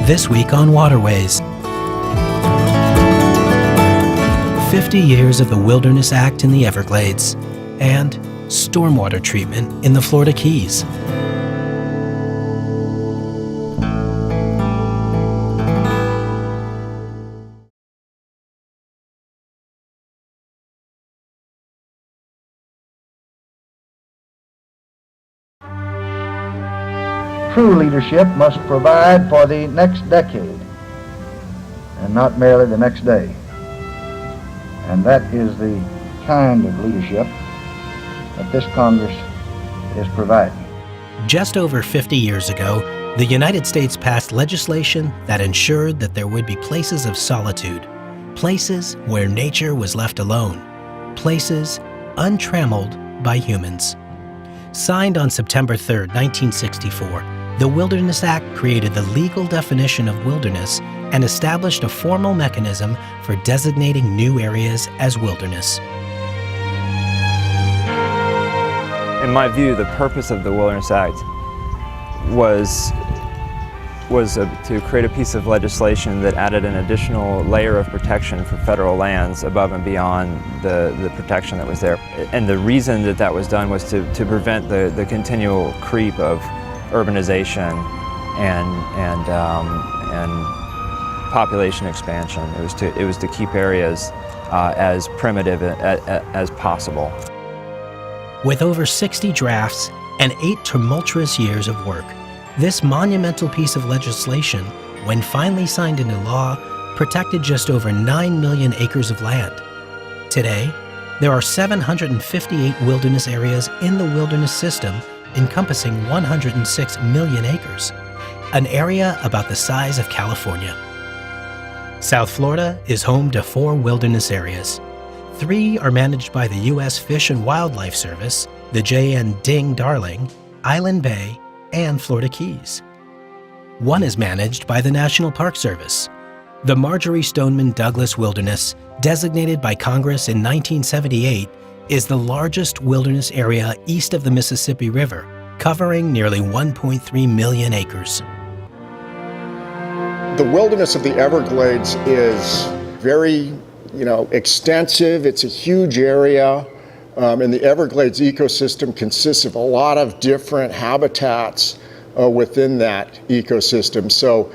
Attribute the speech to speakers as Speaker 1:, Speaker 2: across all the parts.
Speaker 1: This week on Waterways. 50 years of the Wilderness Act in the Everglades and stormwater treatment in the Florida Keys.
Speaker 2: True leadership must provide for the next decade and not merely the next day. And that is the kind of leadership that this Congress is providing.
Speaker 1: Just over 50 years ago, the United States passed legislation that ensured that there would be places of solitude, places where nature was left alone, places untrammeled by humans. Signed on September 3, 1964, the Wilderness Act created the legal definition of wilderness and established a formal mechanism for designating new areas as wilderness.
Speaker 3: In my view, the purpose of the Wilderness Act was to create a piece of legislation that added an additional layer of protection for federal lands above and beyond the protection that was there. And the reason that that was done was to prevent the continual creep of urbanization and population expansion. It was to keep areas as primitive as possible.
Speaker 1: With over 60 drafts and 8 tumultuous years of work, this monumental piece of legislation, when finally signed into law, protected just over 9 million acres of land. Today, there are 758 wilderness areas in the wilderness system encompassing 106 million acres, an area about the size of California. South Florida is home to 4 wilderness areas. 3 are managed by the U.S. Fish and Wildlife Service, the J.N. Ding Darling, Island Bay, and Florida Keys. 1 is managed by the National Park Service. The Marjorie Stoneman Douglas Wilderness, designated by Congress in 1978, is the largest wilderness area east of the Mississippi River, covering nearly 1.3 million acres.
Speaker 4: The wilderness of the Everglades is very, extensive. It's a huge area, and the Everglades ecosystem consists of a lot of different habitats within that ecosystem. So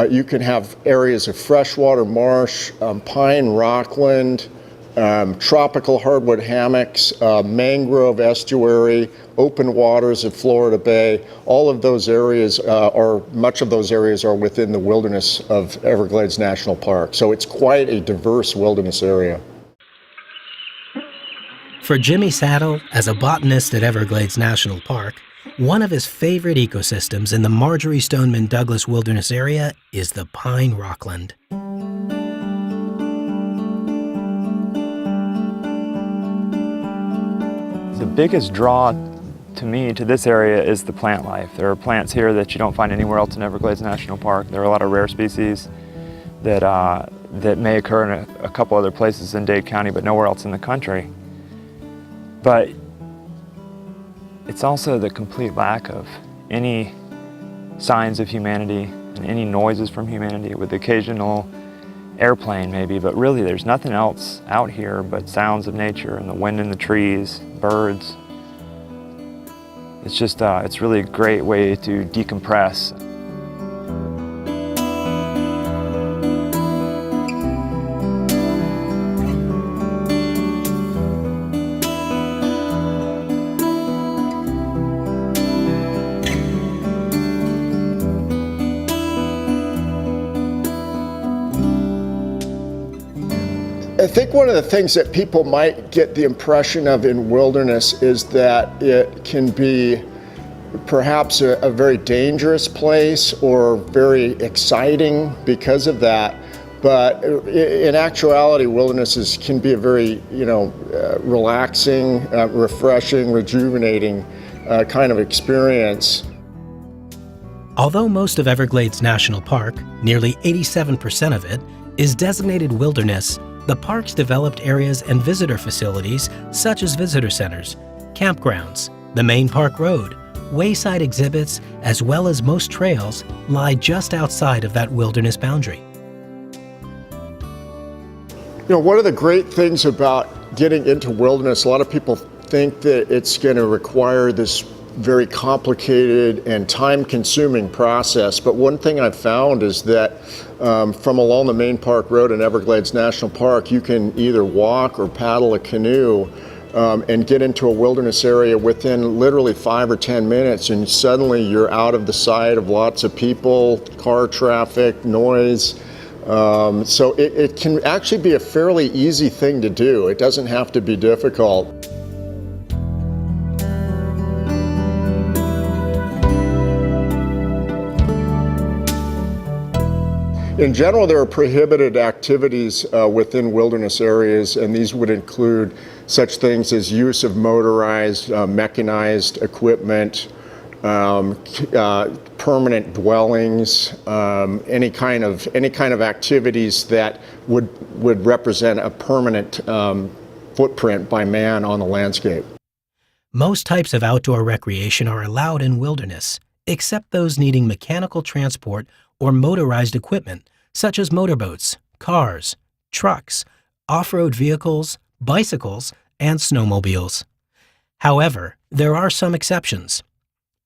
Speaker 4: you can have areas of freshwater marsh, pine rockland, tropical hardwood hammocks, mangrove estuary, open waters of Florida Bay. All of those areas much of those areas are within the wilderness of Everglades National Park. So it's quite a diverse wilderness area.
Speaker 1: For Jimmy Saddle, as a botanist at Everglades National Park, one of his favorite ecosystems in the Marjorie Stoneman Douglas Wilderness area is the pine rockland.
Speaker 3: The biggest draw to me to this area is the plant life. There are plants here that you don't find anywhere else in Everglades National Park. There are a lot of rare species that may occur in a couple other places in Dade County, but nowhere else in the country. But it's also the complete lack of any signs of humanity and any noises from humanity, with the occasional airplane maybe, but really there's nothing else out here but sounds of nature and the wind in the trees, birds. It's just, it's really a great way to decompress.
Speaker 4: I think one of the things that people might get the impression of in wilderness is that it can be perhaps a very dangerous place or very exciting because of that. But in actuality, wilderness can be a very, relaxing, refreshing, rejuvenating kind of experience.
Speaker 1: Although most of Everglades National Park, nearly 87% of it, is designated wilderness, the park's developed areas and visitor facilities, such as visitor centers, campgrounds, the main park road, wayside exhibits, as well as most trails, lie just outside of that wilderness boundary.
Speaker 4: You know, one of the great things about getting into wilderness, a lot of people think that it's going to require this very complicated and time-consuming process, but one thing I've found is that from along the main park road in Everglades National Park, you can either walk or paddle a canoe and get into a wilderness area within literally 5 or 10 minutes, and suddenly you're out of the sight of lots of people, car traffic, noise. So it can actually be a fairly easy thing to do. It doesn't have to be difficult. In general, there are prohibited activities within wilderness areas, and these would include such things as use of motorized, mechanized equipment, permanent dwellings, any kind of activities that would represent a permanent footprint by man on the landscape.
Speaker 1: Most types of outdoor recreation are allowed in wilderness, except those needing mechanical transport or motorized equipment, such as motorboats, cars, trucks, off-road vehicles, bicycles, and snowmobiles. However, there are some exceptions.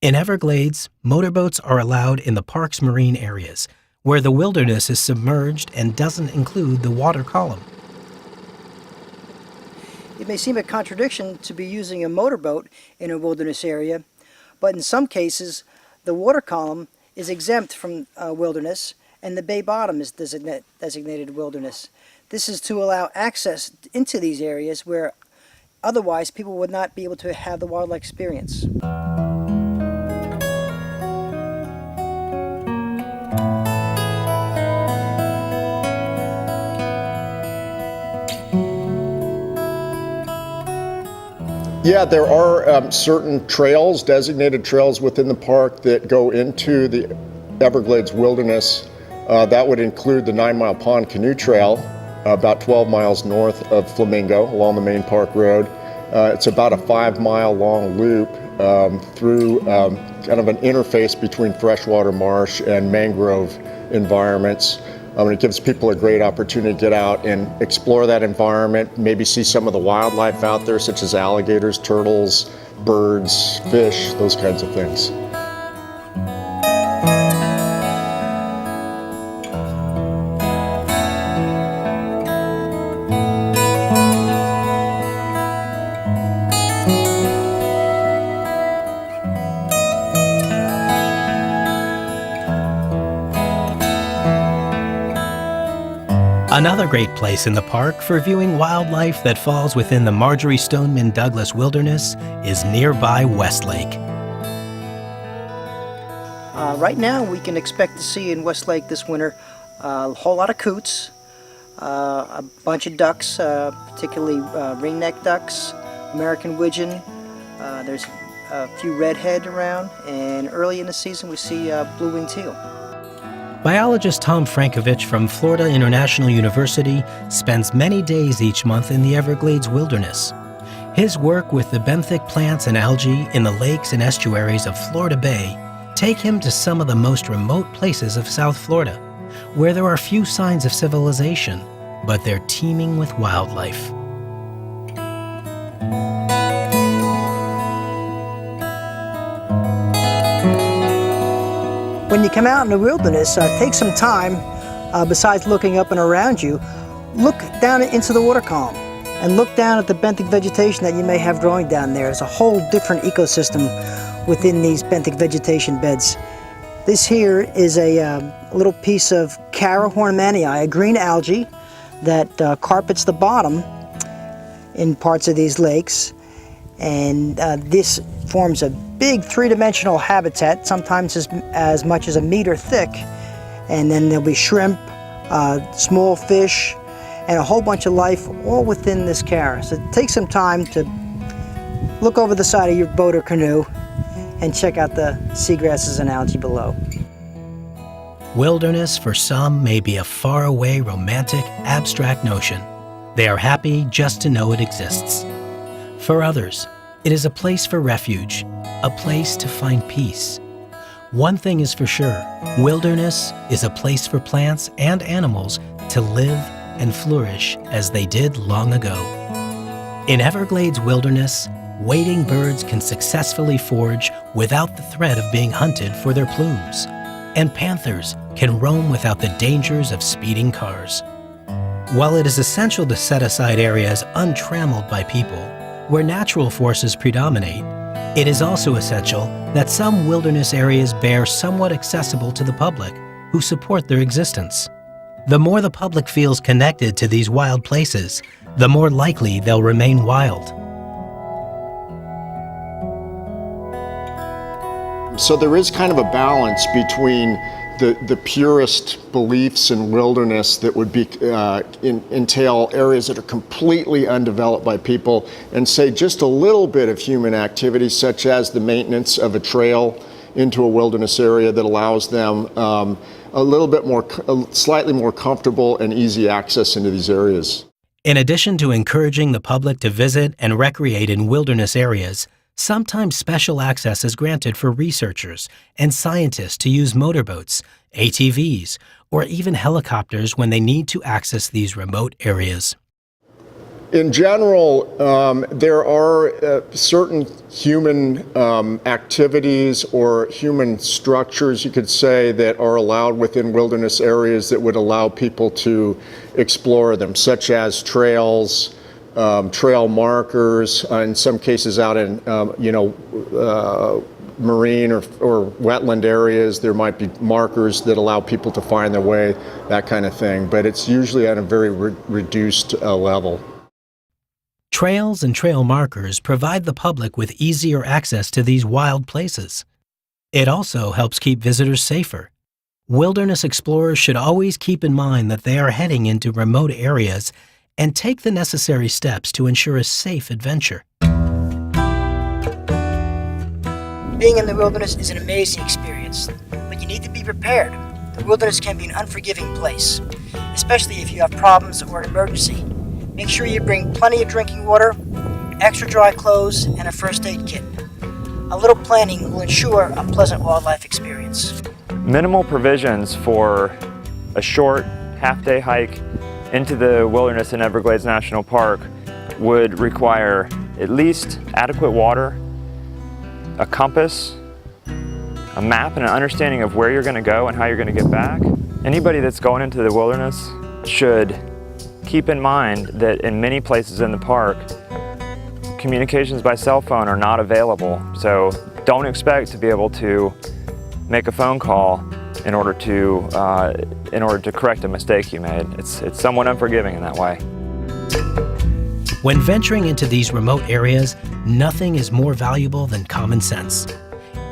Speaker 1: In Everglades, motorboats are allowed in the park's marine areas, where the wilderness is submerged and doesn't include the water column.
Speaker 5: It may seem a contradiction to be using a motorboat in a wilderness area, but in some cases, the water column is exempt from wilderness, and the bay bottom is designated wilderness. This is to allow access into these areas where otherwise people would not be able to have the wildlife experience.
Speaker 4: Yeah, there are certain trails, designated trails within the park that go into the Everglades wilderness. That would include the 9 Mile Pond Canoe Trail, about 12 miles north of Flamingo along the main park road. It's about a 5-mile long loop through kind of an interface between freshwater marsh and mangrove environments. It gives people a great opportunity to get out and explore that environment, maybe see some of the wildlife out there, such as alligators, turtles, birds, fish, those kinds of things.
Speaker 1: Another great place in the park for viewing wildlife that falls within the Marjorie Stoneman Douglas Wilderness is nearby Westlake.
Speaker 5: Right now we can expect to see in Westlake this winter a whole lot of coots, a bunch of ducks, particularly ringneck ducks, American widgeon. There's a few redhead around, and early in the season we see blue-winged teal.
Speaker 1: Biologist Tom Frankovich from Florida International University spends many days each month in the Everglades wilderness. His work with the benthic plants and algae in the lakes and estuaries of Florida Bay take him to some of the most remote places of South Florida, where there are few signs of civilization, but they're teeming with wildlife.
Speaker 5: When you come out in the wilderness, take some time, besides looking up and around you, look down into the water column and look down at the benthic vegetation that you may have growing down there. It's a whole different ecosystem within these benthic vegetation beds. This here is a little piece of Cara hornmanii, a green algae that carpets the bottom in parts of these lakes, and this forms a big three-dimensional habitat, sometimes as much as a meter thick, and then there'll be shrimp, small fish, and a whole bunch of life all within this Cara. So take some time to look over the side of your boat or canoe and check out the seagrasses and algae below.
Speaker 1: Wilderness for some may be a faraway, romantic, abstract notion. They are happy just to know it exists. For others, it is a place for refuge, a place to find peace. One thing is for sure, wilderness is a place for plants and animals to live and flourish as they did long ago. In Everglades wilderness, wading birds can successfully forage without the threat of being hunted for their plumes, and panthers can roam without the dangers of speeding cars. While it is essential to set aside areas untrammeled by people, where natural forces predominate, it is also essential that some wilderness areas bear somewhat accessible to the public who support their existence. The more the public feels connected to these wild places, the more likely they'll remain wild.
Speaker 4: So there is kind of a balance between the purest beliefs in wilderness that would be entail areas that are completely undeveloped by people, and say just a little bit of human activity, such as the maintenance of a trail into a wilderness area that allows them a little bit more, slightly more comfortable and easy access into these areas.
Speaker 1: In addition to encouraging the public to visit and recreate in wilderness areas, sometimes special access is granted for researchers and scientists to use motorboats, ATVs, or even helicopters when they need to access these remote areas.
Speaker 4: In general, there are certain human activities or human structures, you could say, that are allowed within wilderness areas that would allow people to explore them, such as trails, trail markers, in some cases out in marine or wetland areas. There might be markers that allow people to find their way, that kind of thing, but it's usually at a very reduced level.
Speaker 1: Trails and trail markers provide the public with easier access to these wild places. It also helps keep visitors safer. Wilderness explorers should always keep in mind that they are heading into remote areas and take the necessary steps to ensure a safe adventure.
Speaker 5: Being in the wilderness is an amazing experience, but you need to be prepared. The wilderness can be an unforgiving place, especially if you have problems or an emergency. Make sure you bring plenty of drinking water, extra dry clothes, and a first aid kit. A little planning will ensure a pleasant wildlife experience.
Speaker 3: Minimal provisions for a short half-day hike into the wilderness in Everglades National Park would require at least adequate water, a compass, a map, and an understanding of where you're going to go and how you're going to get back. Anybody that's going into the wilderness should keep in mind that in many places in the park, communications by cell phone are not available. So don't expect to be able to make a phone call in order to correct a mistake you made. It's somewhat unforgiving in that way.
Speaker 1: When venturing into these remote areas, nothing is more valuable than common sense.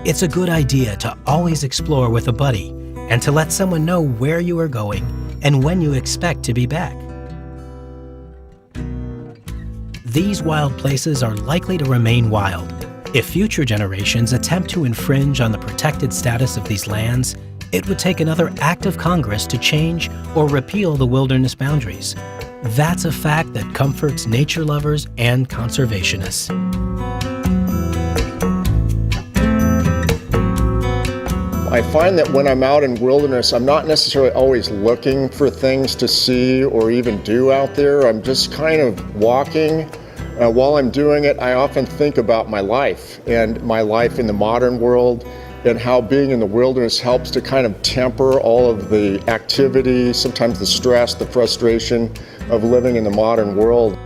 Speaker 1: It's a good idea to always explore with a buddy and to let someone know where you are going and when you expect to be back. These wild places are likely to remain wild. If future generations attempt to infringe on the protected status of these lands, it would take another act of Congress to change or repeal the wilderness boundaries. That's a fact that comforts nature lovers and conservationists.
Speaker 4: I find that when I'm out in wilderness, I'm not necessarily always looking for things to see or even do out there. I'm just kind of walking. While I'm doing it, I often think about my life and my life in the modern world, and how being in the wilderness helps to kind of temper all of the activity, sometimes the stress, the frustration of living in the modern world.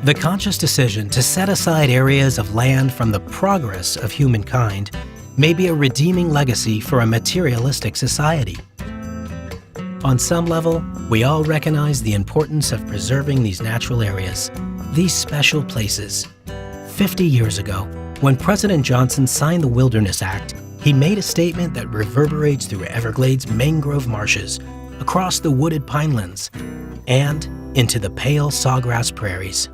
Speaker 1: The conscious decision to set aside areas of land from the progress of humankind may be a redeeming legacy for a materialistic society. On some level, we all recognize the importance of preserving these natural areas, these special places. 50 years ago, when President Johnson signed the Wilderness Act, he made a statement that reverberates through Everglades mangrove marshes, across the wooded pinelands, and into the pale sawgrass prairies.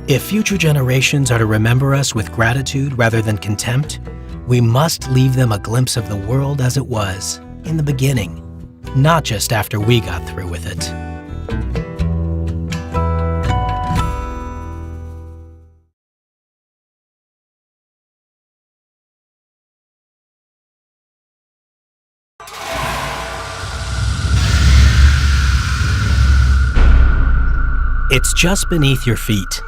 Speaker 1: If future generations are to remember us with gratitude rather than contempt, we must leave them a glimpse of the world as it was in the beginning, not just after we got through with it. It's just beneath your feet,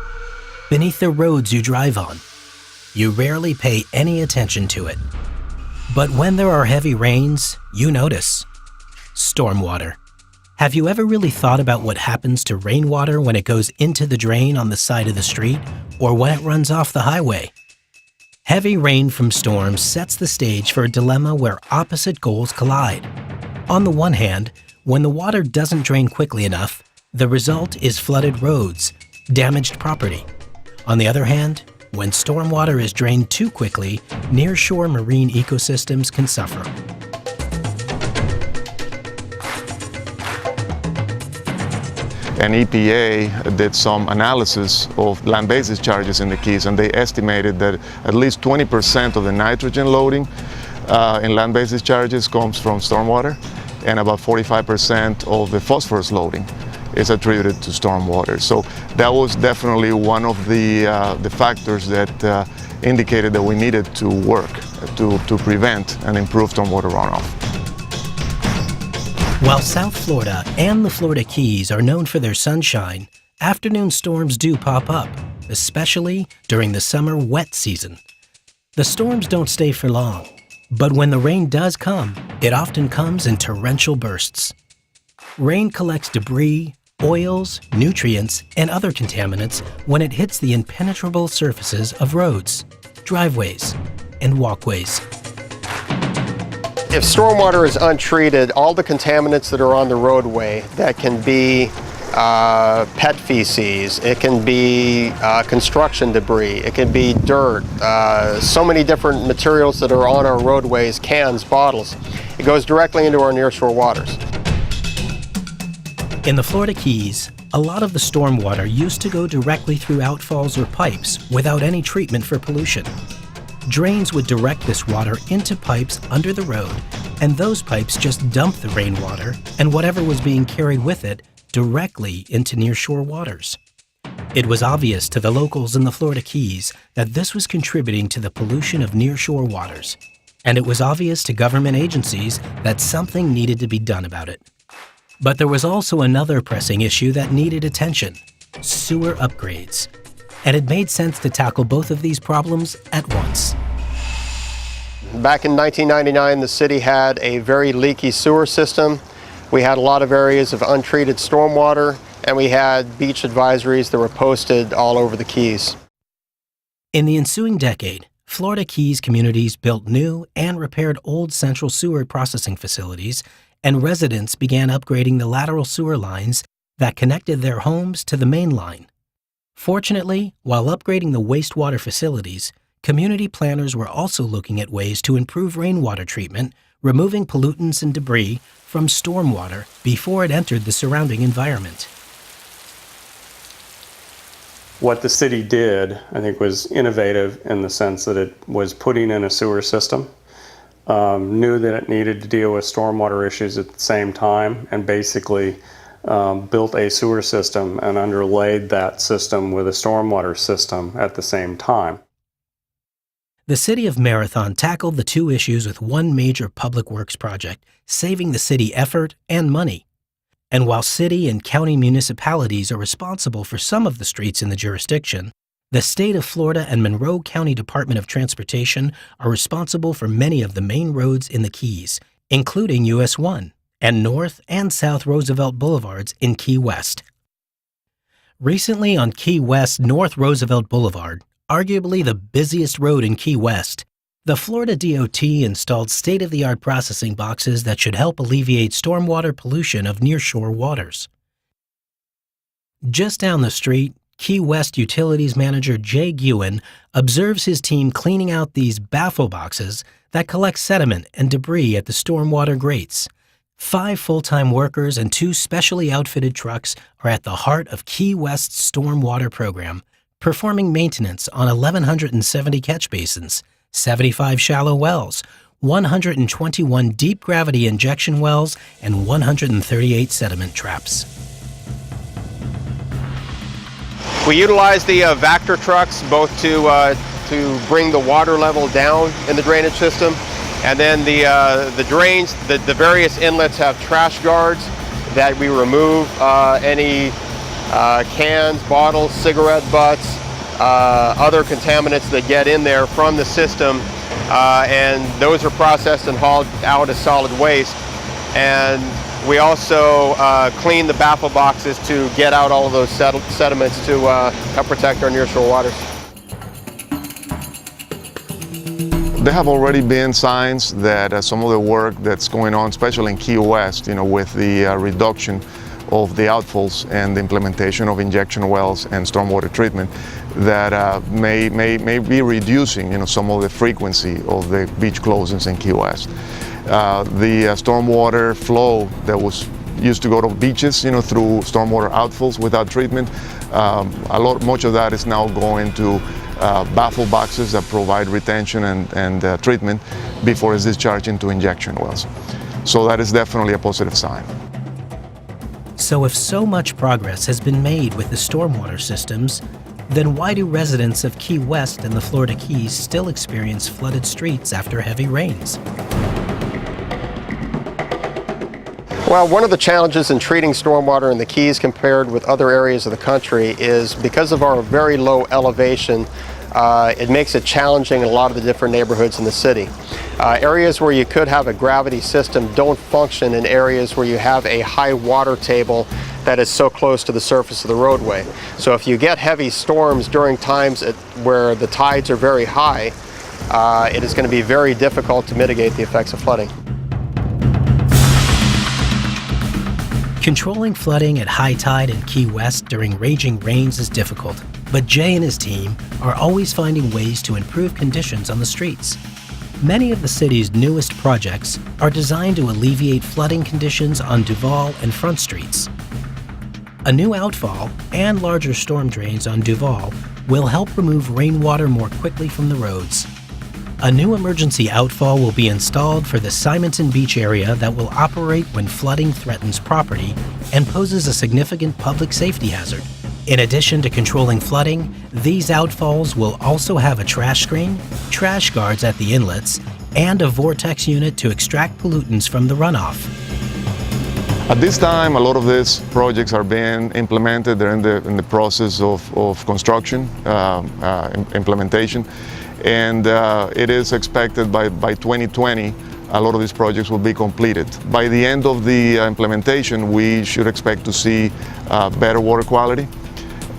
Speaker 1: beneath the roads you drive on. You rarely pay any attention to it. But when there are heavy rains, you notice. Stormwater. Have you ever really thought about what happens to rainwater when it goes into the drain on the side of the street or when it runs off the highway? Heavy rain from storms sets the stage for a dilemma where opposite goals collide. On the one hand, when the water doesn't drain quickly enough, the result is flooded roads, damaged property. On the other hand, when stormwater is drained too quickly, nearshore marine ecosystems can suffer.
Speaker 6: And EPA did some analysis of land-based discharges in the Keys, and they estimated that at least 20% of the nitrogen loading in land-based discharges comes from stormwater, and about 45% of the phosphorus loading is attributed to stormwater. So that was definitely one of the factors that indicated that we needed to work to prevent and improve stormwater runoff.
Speaker 1: While South Florida and the Florida Keys are known for their sunshine, afternoon storms do pop up, especially during the summer wet season. The storms don't stay for long, but when the rain does come, it often comes in torrential bursts. Rain collects debris, oils, nutrients, and other contaminants when it hits the impenetrable surfaces of roads, driveways, and walkways.
Speaker 7: If stormwater is untreated, all the contaminants that are on the roadway, that can be pet feces, it can be construction debris, it can be dirt, so many different materials that are on our roadways, cans, bottles, it goes directly into our nearshore waters.
Speaker 1: In the Florida Keys, a lot of the stormwater used to go directly through outfalls or pipes without any treatment for pollution. Drains would direct this water into pipes under the road, and those pipes just dumped the rainwater and whatever was being carried with it directly into nearshore waters. It was obvious to the locals in the Florida Keys that this was contributing to the pollution of nearshore waters, and it was obvious to government agencies that something needed to be done about it. But there was also another pressing issue that needed attention: sewer upgrades. And it made sense to tackle both of these problems at once.
Speaker 7: Back in 1999, the city had a very leaky sewer system. We had a lot of areas of untreated stormwater, and we had beach advisories that were posted all over the Keys.
Speaker 1: In the ensuing decade, Florida Keys communities built new and repaired old central sewer processing facilities, and residents began upgrading the lateral sewer lines that connected their homes to the main line. Fortunately, while upgrading the wastewater facilities, community planners were also looking at ways to improve rainwater treatment, removing pollutants and debris from stormwater before it entered the surrounding environment.
Speaker 8: What the city did, I think, was innovative in the sense that it was putting in a sewer system, knew that it needed to deal with stormwater issues at the same time, and basically built a sewer system and underlaid that system with a stormwater system at the same time.
Speaker 1: The city of Marathon tackled the two issues with one major public works project, saving the city effort and money. And while city and county municipalities are responsible for some of the streets in the jurisdiction, the state of Florida and Monroe County Department of Transportation are responsible for many of the main roads in the Keys, including US 1. And North and South Roosevelt Boulevards in Key West. Recently on Key West North Roosevelt Boulevard, arguably the busiest road in Key West, the Florida DOT installed state-of-the-art processing boxes that should help alleviate stormwater pollution of nearshore waters. Just down the street, Key West Utilities Manager Jay Guin observes his team cleaning out these baffle boxes that collect sediment and debris at the stormwater grates. 5 full-time workers and 2 specially outfitted trucks are at the heart of Key West's stormwater program, performing maintenance on 1,170 catch basins, 75 shallow wells, 121 deep gravity injection wells, and 138 sediment traps.
Speaker 7: We utilize the Vector trucks both to bring the water level down in the drainage system, and then the drains, the various inlets have trash guards that we remove any cans, bottles, cigarette butts, other contaminants that get in there from the system, and those are processed and hauled out as solid waste. And we also clean the baffle boxes to get out all of those sediments to help protect our nearshore waters.
Speaker 6: There have already been signs that some of the work that's going on, especially in Key West, with the reduction of the outfalls and the implementation of injection wells and stormwater treatment, that may be reducing, some of the frequency of the beach closings in Key West. The stormwater flow that was used to go to beaches, through stormwater outfalls without treatment, much of that is now going to baffle boxes that provide retention and treatment before it's discharged into injection wells. So that is definitely a positive sign.
Speaker 1: So if so much progress has been made with the stormwater systems, then why do residents of Key West and the Florida Keys still experience flooded streets after heavy rains?
Speaker 7: Well, one of the challenges in treating stormwater in the Keys compared with other areas of the country is because of our very low elevation, it makes it challenging in a lot of the different neighborhoods in the city. Areas where you could have a gravity system don't function in areas where you have a high water table that is so close to the surface of the roadway. So if you get heavy storms during times where the tides are very high, it is going to be very difficult to mitigate the effects of flooding.
Speaker 1: Controlling flooding at high tide in Key West during raging rains is difficult, but Jay and his team are always finding ways to improve conditions on the streets. Many of the city's newest projects are designed to alleviate flooding conditions on Duval and Front Streets. A new outfall and larger storm drains on Duval will help remove rainwater more quickly from the roads. A new emergency outfall will be installed for the Simonton Beach area that will operate when flooding threatens property and poses a significant public safety hazard. In addition to controlling flooding, these outfalls will also have a trash screen, trash guards at the inlets, and a vortex unit to extract pollutants from the runoff.
Speaker 6: At this time, a lot of these projects are being implemented. They're in the process of construction, implementation, and it is expected by 2020 a lot of these projects will be completed. By the end of the implementation, we should expect to see better water quality,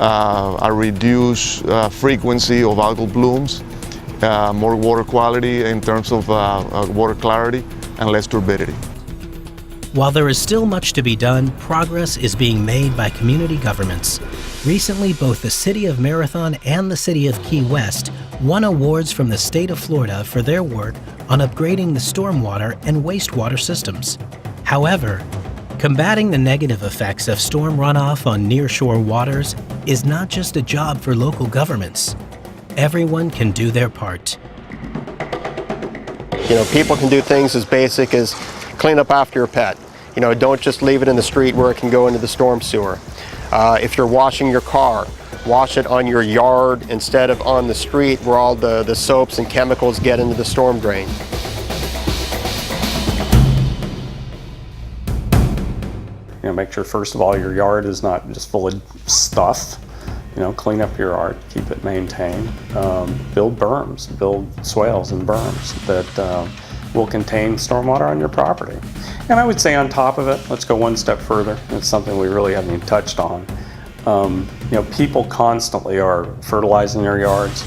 Speaker 6: a reduced frequency of algal blooms, more water quality in terms of water clarity, and less turbidity.
Speaker 1: While there is still much to be done, progress is being made by community governments. Recently, both the City of Marathon and the City of Key West won awards from the state of Florida for their work on upgrading the stormwater and wastewater systems. However, combating the negative effects of storm runoff on nearshore waters is not just a job for local governments. Everyone can do their part.
Speaker 7: People can do things as basic as clean up after your pet. Don't just leave it in the street where it can go into the storm sewer. If you're washing your car, wash it on your yard instead of on the street where all the soaps and chemicals get into the storm drain.
Speaker 8: Make sure first of all your yard is not just full of stuff. Clean up your yard, keep it maintained. Build berms, build swales and berms that will contain stormwater on your property. And I would say on top of it, let's go one step further. It's something we really haven't even touched on. People constantly are fertilizing their yards.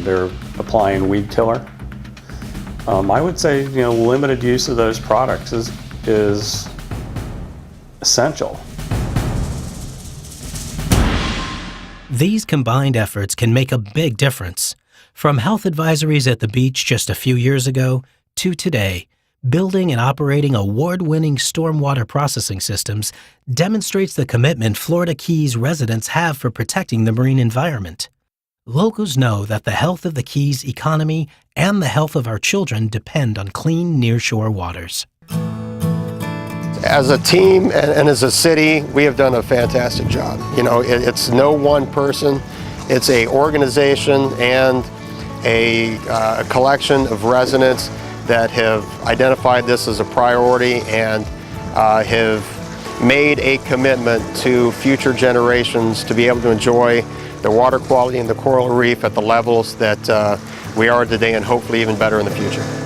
Speaker 8: They're applying weed killer. I would say, limited use of those products is essential.
Speaker 1: These combined efforts can make a big difference. From health advisories at the beach just a few years ago to today, building and operating award-winning stormwater processing systems demonstrates the commitment Florida Keys residents have for protecting the marine environment. Locals know that the health of the Keys economy and the health of our children depend on clean nearshore waters.
Speaker 7: As a team and as a city, we have done a fantastic job. It's no one person, it's an organization and a collection of residents that have identified this as a priority and have made a commitment to future generations to be able to enjoy the water quality in the coral reef at the levels that we are today, and hopefully even better in the future.